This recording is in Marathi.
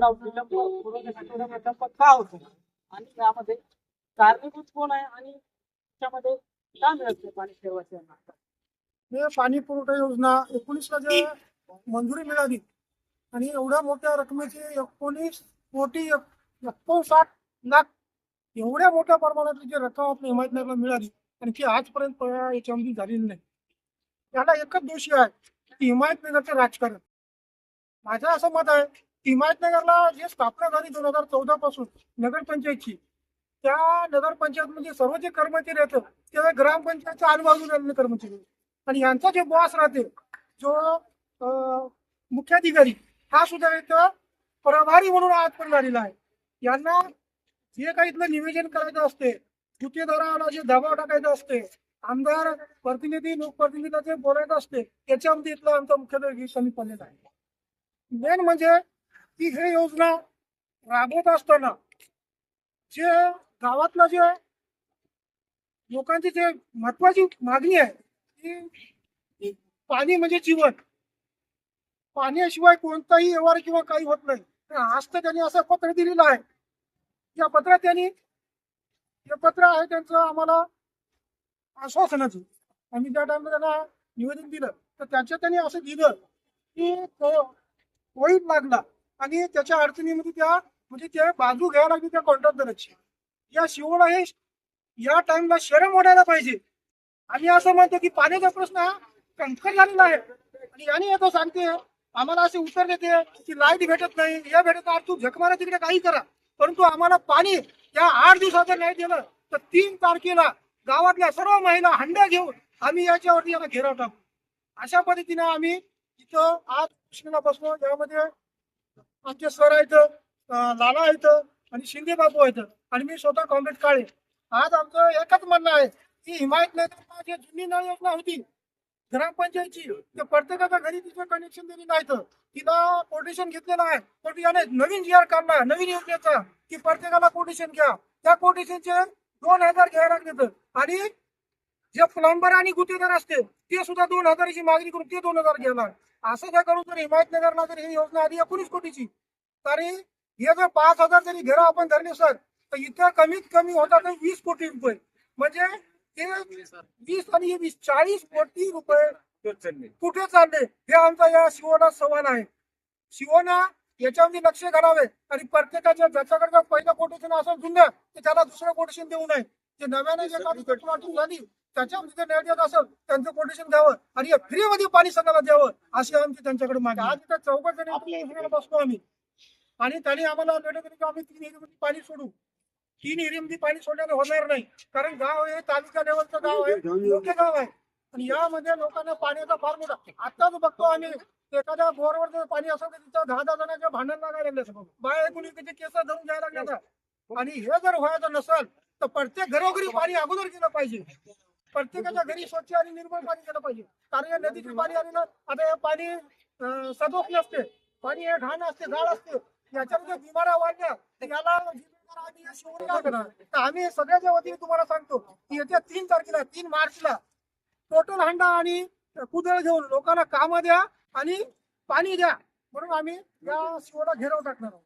एवढा विलंब पुरवण्यासाठी एवढा विलंब का होतो आणि यामध्ये कारणीभूत कोण आहे आणि त्यामध्ये का मिळत नाही पाणी शेतकऱ्यांना? हे पाणी पुरवठा योजना 19 ला जे मंजुरी मिळाली आणि एवढ्या मोठ्या रकमेची 19 कोटी 59 लाख एवढ्या मोठ्या प्रमाणातली जी रक्कम आपल्या हिमायतनगरला मिळाली आणि ती आजपर्यंत याच्यामध्ये झालेली नाही. त्याला एकच दोषी आहे की हिमायतनगरचं राजकारण. माझं असं मत आहे की हिमायतनगरला जी स्थापना झाली 2014 पासून नगरपंचायतची, त्या नगरपंचायतमध्ये सर्व जे कर्मचारी आहेत ते ग्रामपंचायतच्या आजूबाजूला आलेले कर्मचारी आणि यांचा जे बॉस राहते जो मुख्याधिकारी हा सुद्धा इथं प्रभारी म्हणून आजपर्यंत झालेला आहे. यांना जे काही इथलं निवेदन करायचं असते, गुत्तेदाराला जे दबाव टाकायचा असते, आमदार प्रतिनिधी लोकप्रतिनिधीला जे बोलायचं असते त्याच्यामध्ये इथलं आमचा मुख्याधिकारी कमी पडलेला आहे. मेन म्हणजे की हे योजना राबवत असताना जे गावातलं जे लोकांची जे महत्वाची मागणी आहे की पाणी म्हणजे जीवन, पाण्याशिवाय कोणताही व्यवहार किंवा काही होत नाही. आज तर त्यांनी असं पत्र दिलेलं आहे. या पत्रात त्यांनी हे पत्र आहे त्यांचं आम्हाला आश्वासनाचं. आम्ही ज्या टाइमला त्यांना निवेदन दिलं तर त्याच्यात त्यांनी असं दिलं की कोविड लागला आणि त्याच्या अडचणीमध्ये त्या म्हणजे ते बाजू घ्यायला लागली त्या कॉन्ट्रॅक्टरची. या शिवला हे या टाइमला शरम वाटायला पाहिजे. आम्ही असं म्हणतो की पाण्याचा प्रश्न हा कंकर झालेला आहे आणि याने येतो सांगते आम्हाला असे उत्तर देते की लाईट भेटत नाही, हे भेटत नाही, तू झक मारा तिकडे काही करा, परंतु आम्हाला पाणी या 8 दिवसाचं नाही दिलं तर 3 तारखेला गावातल्या सर्व महिला हंड्या घेऊन आम्ही याच्यावरती याला घेराव टाकू. अशा पद्धतीने आम्ही इथं आज कृष्णाला बसलो. यामध्ये आमचे सर आहेत, लाला आहेत आणि शिंदे बाबू आहेत आणि मी स्वतः कॉम्रेड काळे. आज आमचं एकच म्हणणं आहे की हिमायतनगरला जी जुनी नळ योजना होती ग्रामपंचायतची, ते प्रत्येकाच्या घरी तिचं कनेक्शन दिली नाही, तिला कोटेशन घेतलेलं आहे. पण याने नवीन जी आर काढला नवीन योजनेचा की प्रत्येकाला कोटेशन घ्या. त्या कोटेशनचे 2000 घ्यायला लागले आणि जे प्लंबर आणि गुत्तेदार असते ते सुद्धा 2000ची मागणी करून ते 2000 घ्यायला. असं काय करून जर हिमायतनगरला जर ही योजना आली 19 कोटीची तरी हे जर 5000 जरी घेरा आपण धरले सर तर इथं कमीत कमी होतात 20 कोटी रुपये. म्हणजे ते 20 आणि 20 40 कोटी रुपये कुठे चालले हे आमचा या शिवना सवाल आहे. शिवना याच्यामध्ये लक्ष घालावे आणि प्रत्येकाच्या ज्याच्याकडे पहिलं कोटेशन असेल जुनं तर त्याला दुसरं कोटेशन देऊ नये. ते नव्याने जे काही झाली त्याच्यामध्ये नेट देत असेल त्यांचं कोटेशन द्यावं आणि फ्रीमध्ये पाणी सगळ्याला द्यावं अशी आमची त्यांच्याकडे मागणी. आज इथं 4 जणी बसतो आम्ही आणि त्यांनी आम्हाला आम्ही 3 एरियामध्ये पाणी सोडू. 3 एरियामध्ये पाणी सोडण्याने होणार नाही, कारण गाव हे तालुका लेवलचं गाव आहे, मोठे गाव आहे आणि यामध्ये लोकांना पाण्याचा फार मोठा. आताच बघतो आम्ही एखाद्या बोरवर जर पाणी असेल तर तिथं 10 जणांच्या भांडण लागायला बाहेर कोणी त्याचे केस धरून जायला लागतात. आणि हे जर व्हायचं नसेल तर प्रत्येक घरोघरी पाणी अगोदर गेलं पाहिजे. प्रत्येकाच्या घरी स्वच्छ आणि निर्मळ पाणी गेलं पाहिजे. कारण या नदीचे पाणी आलेलं आता हे पाणी सदोष नसते, पाणी हे घाण असते, गाळ असते, याच्यामध्ये बिमाऱ्या वाढल्या याला आम्ही सगळ्याच्या वतीने तुम्हाला सांगतो की येत्या 3 तारखेला 3 मार्चला टोटल हंडा आणि कुदळ घेऊन लोकांना कामं द्या आणि पाणी द्या म्हणून आम्ही या शिवला घेराव टाकणार आहोत.